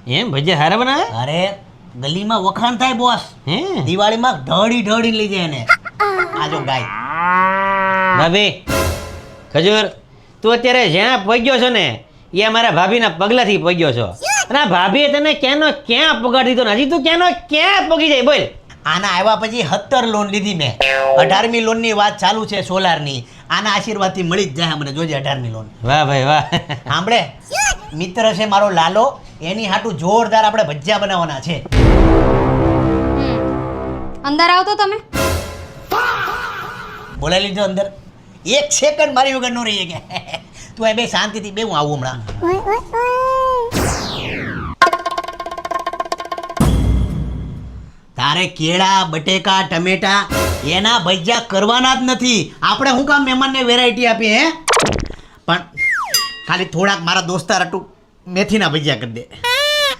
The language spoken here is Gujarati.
એમ ભજીયા હારા બનાવે? અરે ગલીમાં વખાણ થાય બોસ. હે દિવાળીમાં ઢળી લઈ જાય એને. આજો ગાય. ભાભી ખજૂર, તું અત્યારે જ્યાં પહોંચ્યો છો ને એ મારા ભાભીના પગલાથી પહોંચ્યો છો. અને આ ભાભીએ તને ક્યાંનો ક્યાં પગાડી દીધો ને હજી તું ક્યાંનો ક્યાં પગી જાય બોલ. આના આવ્યા પછી 17 લોન લીધી મેં. 18મી લોનની વાત ચાલુ છે સોલારની. આના આશીર્વાદથી મળી જ જાય મને, જોજે 18મી લોન. વાહ ભાઈ વાહ. સાંભળે, મિત્ર છે મારો લાલો, એની હાટું જોરદાર આપણે ભજીયા બનાવવાના છે. અંદર આવતો તમે. બોલાવી લીધો અંદર. 1 સેકન્ડ મારી વગર ન રહીએ કે. તું એ બે શાંતિથી બે, હું આવું હમણાં. તારે કેળા, બટેકા, ટમેટા એના ભજીયા કરવાના જ નથી. આપણે શું કામ મહેમાનને વેરાયટી આપીએ હે? પણ ખાલી થોડાક મારા દોસ્તાર હતું મેથીના ભજીયા કરી દે.